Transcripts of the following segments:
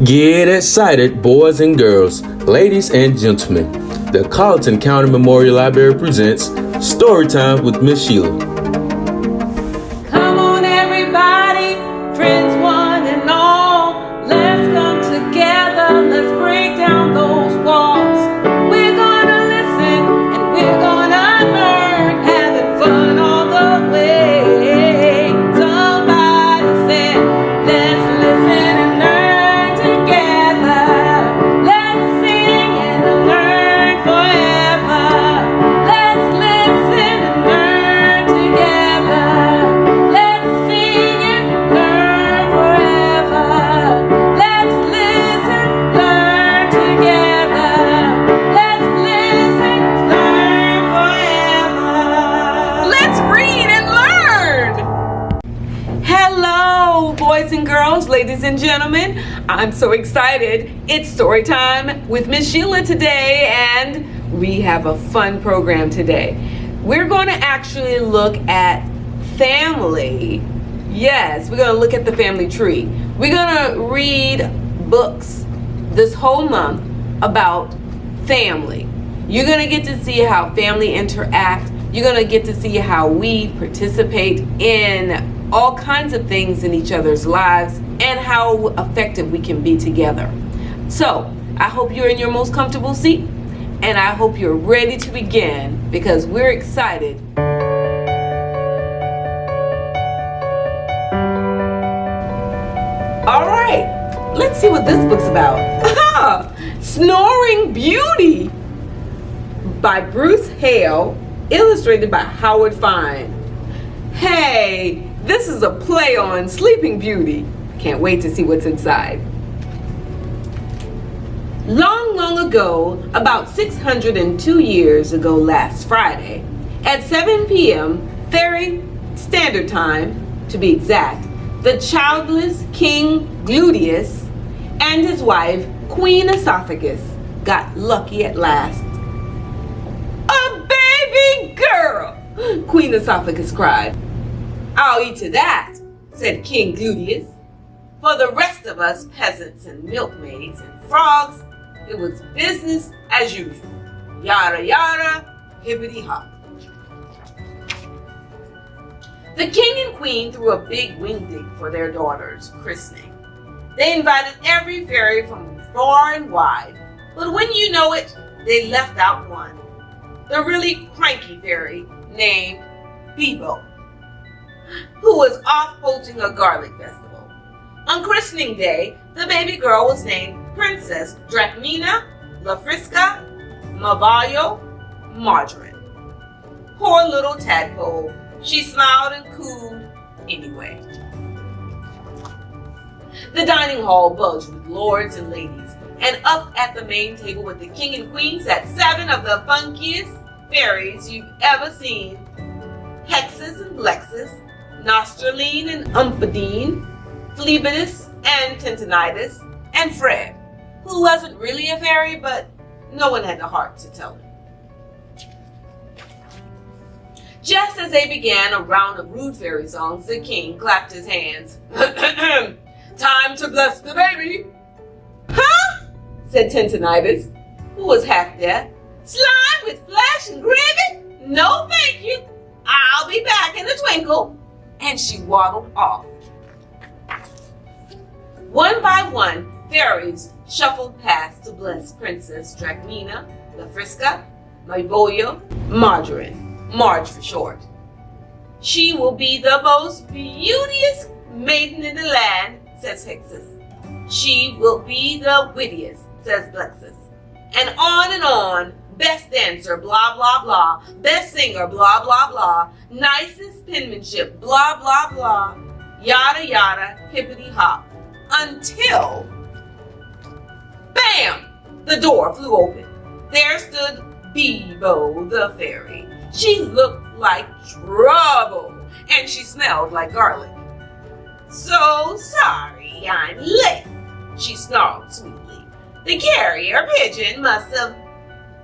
Get excited, boys and girls, ladies and gentlemen. The Colleton County Memorial Library presents Storytime with Miss Sheila. Come on, everybody, friends one and all. Let's come together. Let's break down those walls. We're gonna listen and we're gonna learn, having fun all the way. Somebody said, let's listen and learn together. Let's sing and learn forever. Let's listen and learn together. Let's sing and learn forever. Let's listen, learn together. Let's listen, learn forever. Let's read and learn. Hello, boys and girls, ladies and gentlemen. I'm so excited. It's story time with Miss Sheila today, and we have a fun program today. We're going to actually look at family. Yes, we're going to look at the family tree. We're going to read books this whole month about family. You're going to get to see how family interact. You're going to get to see how we participate in all kinds of things in each other's lives and how effective we can be together. So, I hope you're in your most comfortable seat, and I hope you're ready to begin because we're excited. All right, let's see what this book's about. Snoring Beauty by Bruce Hale, illustrated by Howard Fine. Hey, this is a play on Sleeping Beauty. Can't wait to see what's inside. Long, long ago, about 602 years ago last Friday, at 7 p.m. Fairy Standard Time, to be exact, the childless King Gluteus and his wife, Queen Esophagus, got lucky at last. A baby girl, Queen Esophagus cried. I'll eat to that, said King Gluteus. For the rest of us peasants and milkmaids and frogs, it was business as usual. Yada yada, hippity hop. The king and queen threw a big wingding for their daughter's christening. They invited every fairy from far and wide, but when you know it, they left out one. The really cranky fairy named Bebo, who was off hosting a garlic festival. On christening day, the baby girl was named Princess Drachmina Lafrisca Mavallo Margarine. Poor little tadpole, she smiled and cooed anyway. The dining hall buzzed with lords and ladies, and up at the main table with the king and queen sat 7 of the funkiest fairies you've ever seen. Hexus and Blexus, Nostraline and Umpadine, Phlebidus and Tintinitis, and Fred, who wasn't really a fairy, but no one had the heart to tell him. Just as they began a round of rude fairy songs, the king clapped his hands. Time to bless the baby. Huh? Said Tintinitis, who was half deaf. Slime with flesh and gravy? No, thank you. I'll be back in a twinkle. And she waddled off. One by one, fairies shuffled past to bless Princess Drachmina Lafrisca Mavallo Margarine, Marge for short. She will be the most beauteous maiden in the land, says Hexus. She will be the wittiest, says Blexus. And on, best dancer, blah, blah, blah, best singer, blah, blah, blah, nicest penmanship, blah, blah, blah, yada, yada, hippity hop, until, bam, the door flew open. There stood Bebo the fairy. She looked like trouble, and she smelled like garlic. So sorry I'm late, she snarled sweetly. The carrier pigeon must have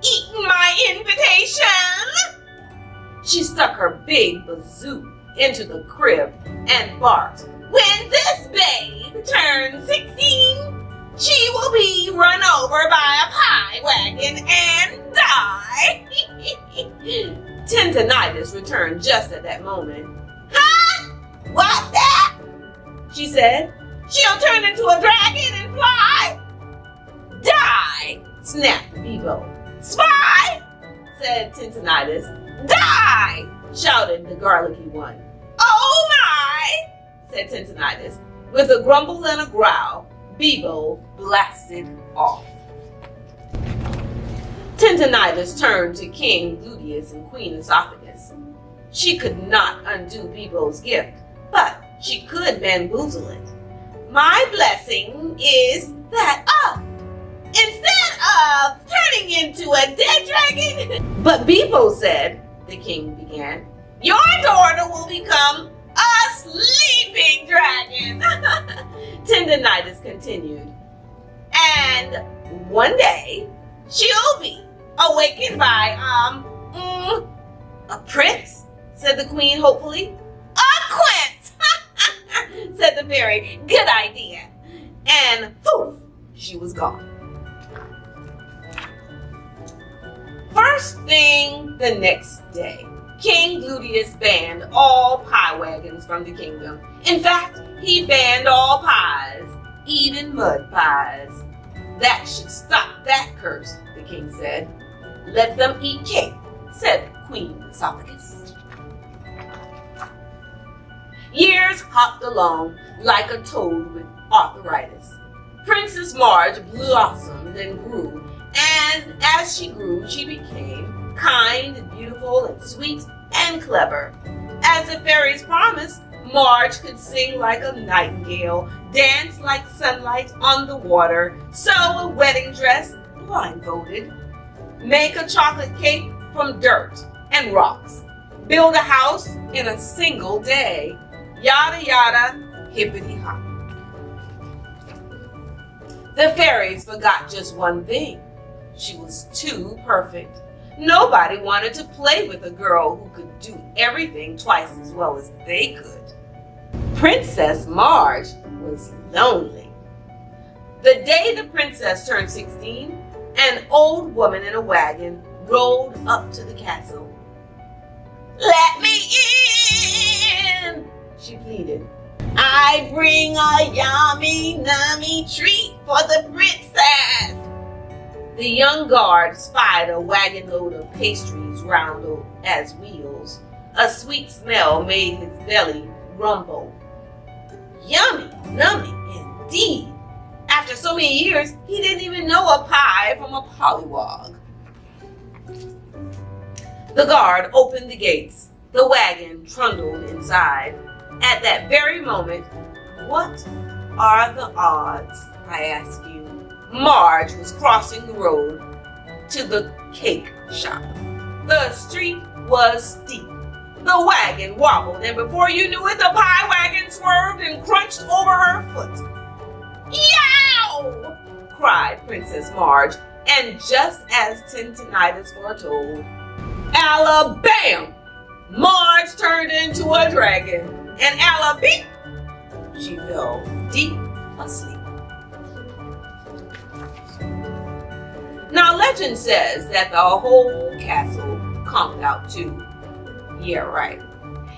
eaten my invitation. She stuck her big bazoo into the crib and barked. When this babe turns 16, she over by a pie wagon and die. Tinnitus returned just at that moment. Huh? What's that? She said. She'll turn into a dragon and fly. Die, snapped Bebo. Spy, said Tinnitus. Die, shouted the garlicky one. Oh my, said Tinnitus. With a grumble and a growl, Bebo blasted off. Tinnitus turned to King Gluteus and Queen Esophagus. She could not undo Bebo's gift, but she could bamboozle it. My blessing is that instead of turning into a dead dragon. But Bebo said, the king began, your daughter will become a sleeping dragon. Tinnitus continued. And one day, she'll be awakened by, a prince, said the queen hopefully. A quince, said the fairy. Good idea. And poof, she was gone. First thing the next day, King Gluteus banned all pie wagons from the kingdom. In fact, he banned all pies, even mud pies. That should stop that curse, the king said. Let them eat cake, said Queen Esophagus. Years hopped along like a toad with arthritis. Princess Marge blossomed and grew, and as she grew, she became kind and beautiful and sweet and clever. As the fairies promised, Marge could sing like a nightingale, dance like sunlight on the water, sew a wedding dress blindfolded, make a chocolate cake from dirt and rocks, build a house in a single day, yada yada, hippity hop. The fairies forgot just one thing. She was too perfect. Nobody wanted to play with a girl who could do everything twice as well as they could. Princess Marge was lonely. The day the princess turned 16, an old woman in a wagon rode up to the castle. Let me in, she pleaded. I bring a yummy, nummy treat for the princess. The young guard spied a wagon load of pastries round as wheels. A sweet smell made his belly rumble. Yummy, nummy, indeed. After so many years, he didn't even know a pie from a pollywog. The guard opened the gates. The wagon trundled inside. At that very moment, what are the odds, I ask you? Marge was crossing the road to the cake shop. The street was steep. The wagon wobbled, and before you knew it, the pie wagon swerved and crunched over her foot. Yow! Cried Princess Marge, and just as Tinnitus foretold, Alabam! Marge turned into a dragon, and Alabam! She fell deep asleep. Now legend says that the whole castle conked out too. Yeah, right.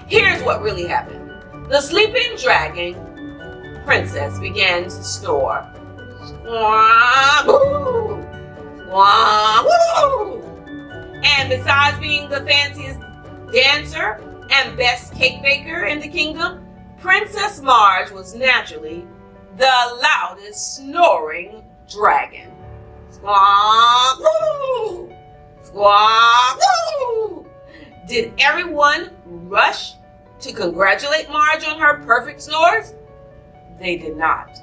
Here's what really happened. The sleeping dragon princess began to snore. Squawk, squawk. And besides being the fanciest dancer and best cake baker in the kingdom, Princess Marge was naturally the loudest snoring dragon. Squawk, squawk. Did everyone rush to congratulate Marge on her perfect snores? They did not.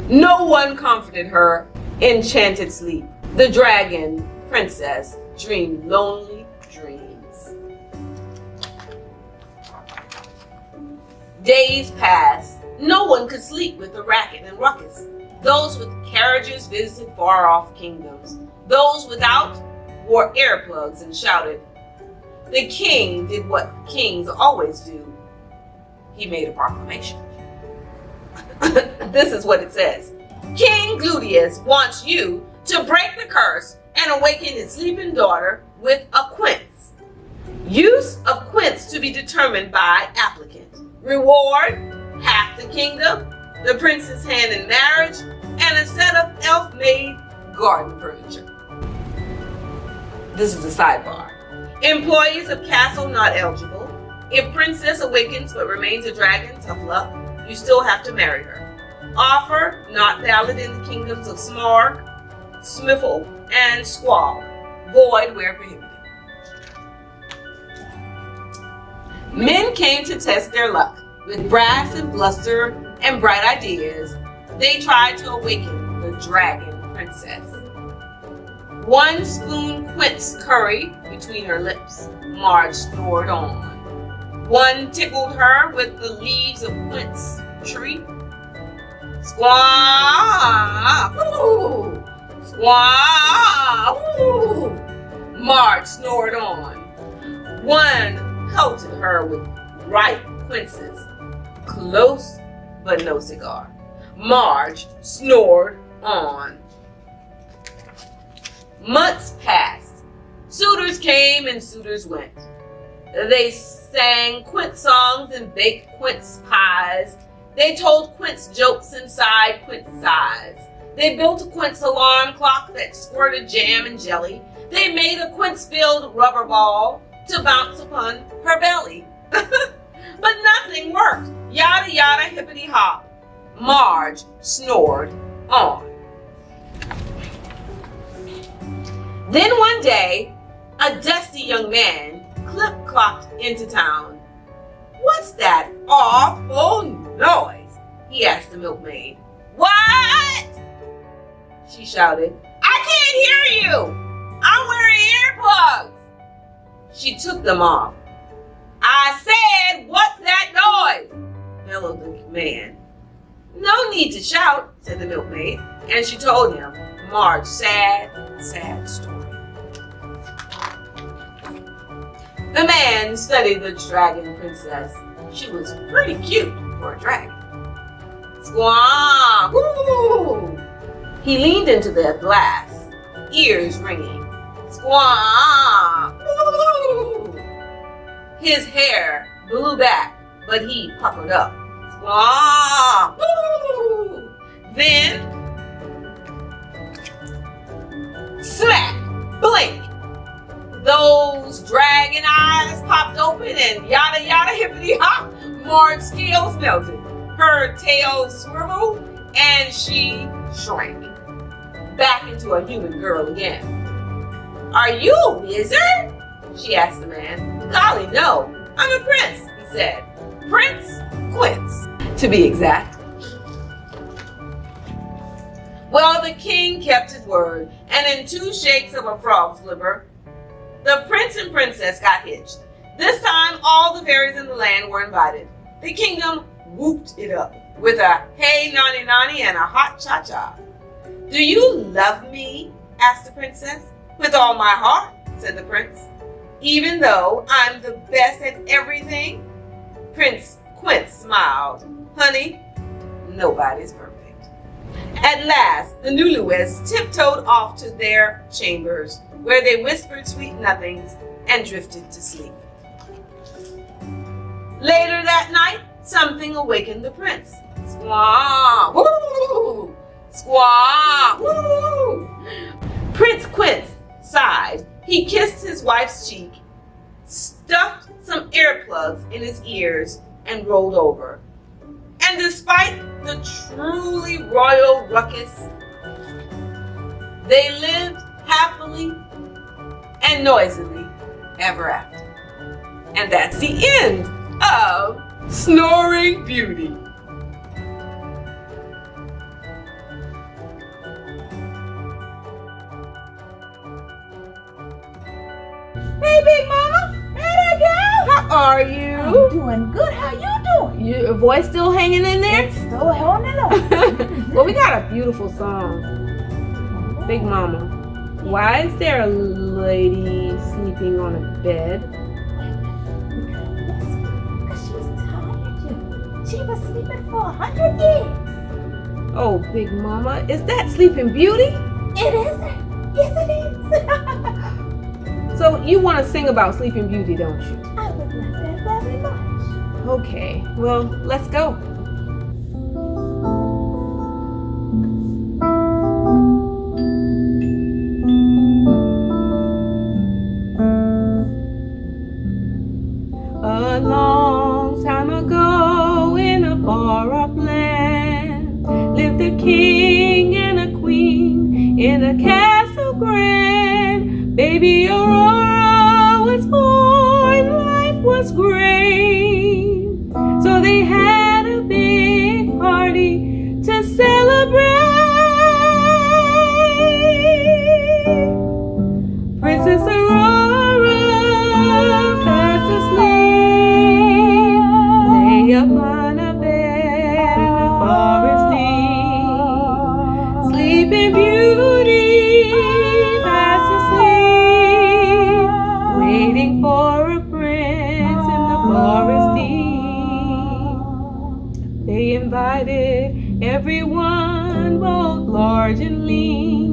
No one comforted her enchanted sleep. The dragon princess dreamed lonely dreams. Days passed. No one could sleep with the racket and ruckus. Those with carriages visited far-off kingdoms. Those without wore earplugs and shouted. The king did what kings always do. He made a proclamation. This is what it says. King Gluteus wants you to break the curse and awaken his sleeping daughter with a quince. Use of quince to be determined by applicant. Reward, half the kingdom, the prince's hand in marriage, and a set of elf-made garden furniture. This is a sidebar. Employees of castle not eligible. If princess awakens but remains a dragon, tough luck, you still have to marry her. Offer not valid in the kingdoms of Smarg, Smiffle, and Squall. Void where prohibited. Men came to test their luck. With brass and bluster and bright ideas, they tried to awaken the dragon princess. 1 spoon quince curry between her lips, Marge snored on. 1 tickled her with the leaves of quince tree. Squaw, ooh, squaw, ooh. Marge snored on. 1 pelted her with ripe quinces. Close, but no cigar. Marge snored on. Months passed. Suitors came and suitors went. They sang quince songs and baked quince pies. They told quince jokes inside quince sighs. They built a quince alarm clock that squirted jam and jelly. They made a quince-filled rubber ball to bounce upon her belly. But nothing worked. Yada yada hippity hop. Marge snored on. Then one day, a dusty young man clip-clopped into town. "What's that awful noise?" he asked the milkmaid. "What?" she shouted. "I can't hear you. I'm wearing earplugs." She took them off. "I said, what's that noise?" bellowed the man. "No need to shout," said the milkmaid, and she told him Marge's sad, sad story. The man studied the dragon princess. She was pretty cute for a dragon. Squawk! Woo! He leaned into the glass, ears ringing. Squawk! Woo! His hair blew back, but he puckered up. Squawk! Woo! Then, smack! Blink! Those dragon eyes popped open and yada yada hippity hop. Marge's scales melted. Her tail swiveled and she shrank back into a human girl again. "Are you a wizard?" she asked the man. "Golly, no. I'm a prince," he said. "Prince Quince, to be exact." Well, the king kept his word, and in 2 shakes of a frog's liver, the prince and princess got hitched. This time, all the fairies in the land were invited. The kingdom whooped it up with a hey nani nani and a hot cha-cha. "Do you love me?" asked the princess. "With all my heart," said the prince. "Even though I'm the best at everything?" Prince Quince smiled. "Honey, nobody's perfect." At last, the newlyweds tiptoed off to their chambers, where they whispered sweet nothings and drifted to sleep. Later that night, something awakened the prince. Squawk! Woo! Squawk! Woo! Prince Quince sighed. He kissed his wife's cheek, stuffed some earplugs in his ears, and rolled over. And despite the truly royal ruckus, they lived happily and noisily ever after. And that's the end of Snoring Beauty. Hey, Big Mama. Hey there, girl. How are you? I'm doing good. How you doing? Your voice still hanging in there? It's still holding up. Well, we got a beautiful song. Big Mama, why is there a lady sleeping on a bed? Because she's tired, you. She was sleeping for 100 years. Oh, Big Mama, is that Sleeping Beauty? It isn't. Yes, it is. So you want to sing about Sleeping Beauty, don't you? I would like that very much. Okay, well, let's go. A long time ago in a far-off land lived a king and a queen in a castle grand. Baby Aurora was born, life was great. So they had a big party to celebrate. Princess Aurora fast asleep lay upon a bed in the forest deep. Sleeping Beauty fast asleep, waiting for a prince in the forest deep. They invited everyone, both large and lean,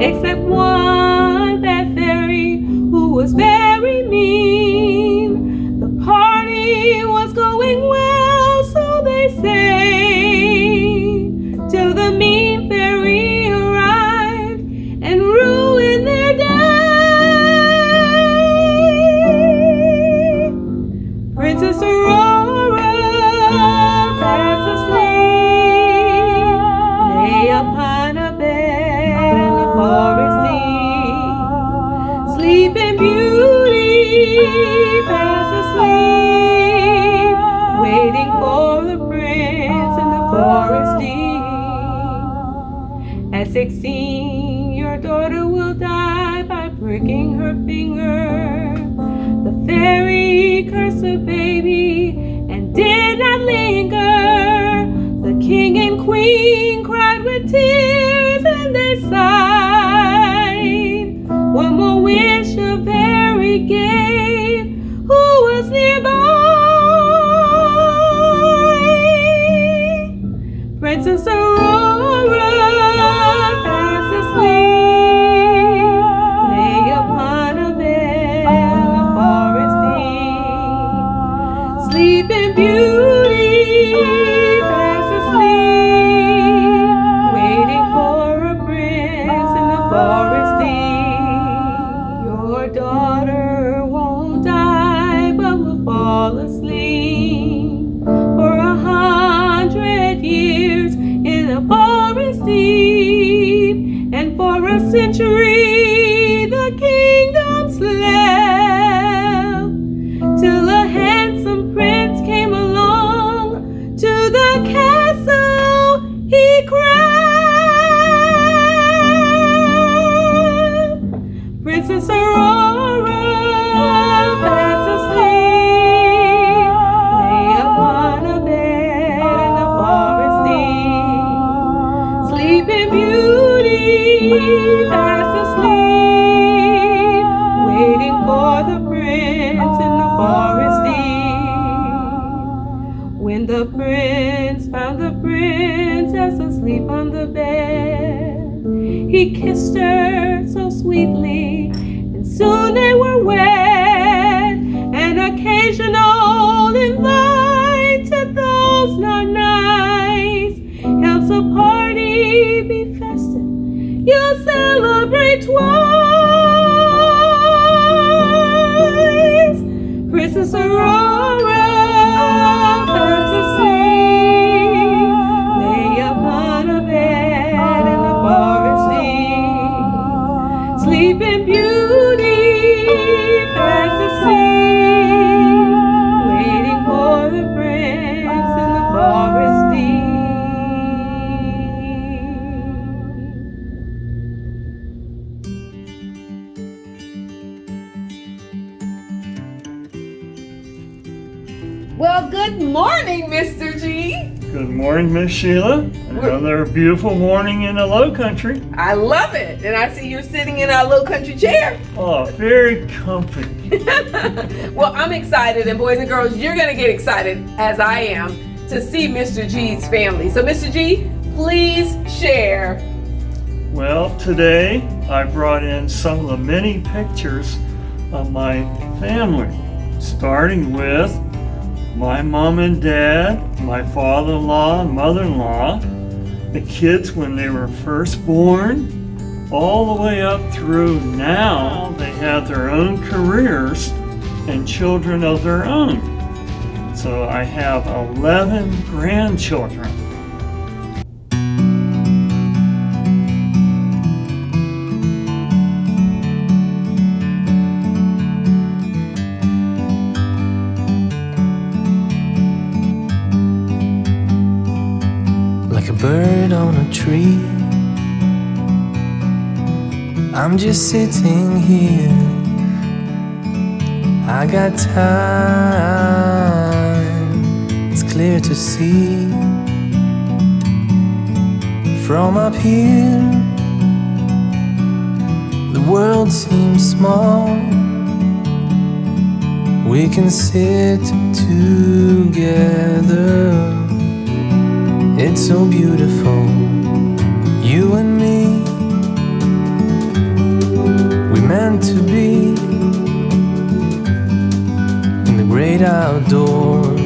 except one, that fairy who was very mean. The party was going well, so they say, till the mean fairy arrived and ruined their day. Princess Aurora fast asleep lay upon a bed in the forest deep. Sleeping Beauty fast asleep, waiting for the prince in the forest deep. At 16, your daughter will die by pricking her finger. The fairy cursed the baby and did not linger. The king and queen cried with tears and they sighed. One more wish a fairy gave who was nearby. Princess Aurora fast asleep lay upon a bed in the forest deep. Sleeping Beauty fast asleep, waiting for a prince in the forest deep. Your daughter won't die, but will fall asleep for 100 years in the forest deep, and for a century the kingdom slept, till a handsome prince came along to the castle he crept. Princess Aurora fast asleep lay upon a bed in the forest deep. Sleeping Beauty fast asleep, waiting for the prince in the forest deep. When the prince found the princess asleep on the bed, he kissed her so sweetly, and soon they were wed. An occasional invite to those not nice helps a party be festive. You'll celebrate twice. Princess Aurora fast asleep lay upon a bed in the forest deep. Sleeping Beauty fast asleep, waiting for the prince in the forest deep. Well, good morning, Mr. G. Good morning, Miss Sheila. Another beautiful morning in the Low Country. I love it. And I see you're sitting in our low country chair. Oh, very comfy. Well, I'm excited, and boys and girls, you're going to get excited, as I am, to see Mr. G's family. So, Mr. G, please share. Well, today I brought in some of the many pictures of my family, starting with my mom and dad, my father-in-law and mother-in-law, the kids when they were first born, all the way up through now. They have their own careers and children of their own. So I have 11 grandchildren. Like a bird on a tree, I'm just sitting here. I got time, it's clear to see. From up here, the world seems small. We can sit together. It's so beautiful, you and me. We meant to be in the great outdoors,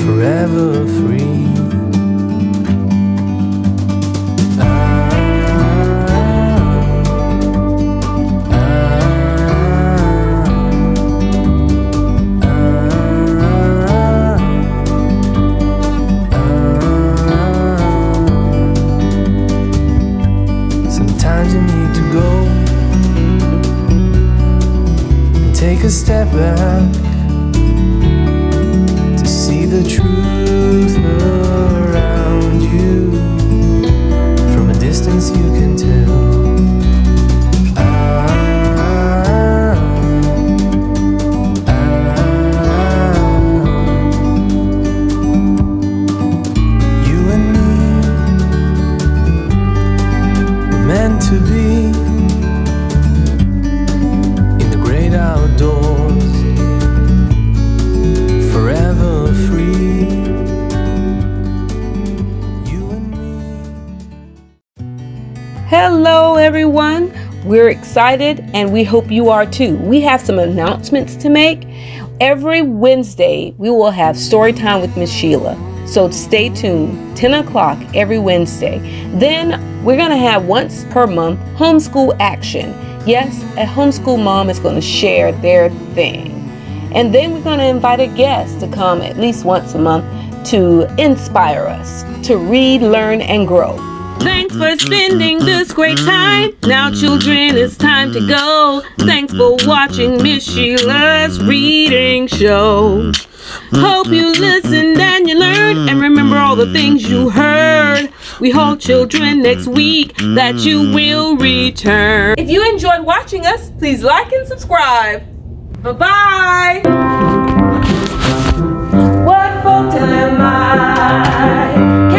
forever free. Take a step back to see the truth around you. From a distance you can tell. You and me were meant to be outdoors, forever free. You and me. Hello, everyone. We're excited and we hope you are too. We have some announcements to make. Every Wednesday, we will have story time with Miss Sheila. So stay tuned, 10 o'clock every Wednesday. Then we're going to have once per month homeschool action. Yes, a homeschool mom is going to share their thing. And then we're going to invite a guest to come at least once a month to inspire us to read, learn, and grow. Thanks for spending this great time. Now, children, it's time to go. Thanks for watching Miss Sheila's reading show. Hope you listened and you learned and remember all the things you heard. We hope, children, next week that you will return. If you enjoyed watching us, please like and subscribe. Bye-bye. What folk am I?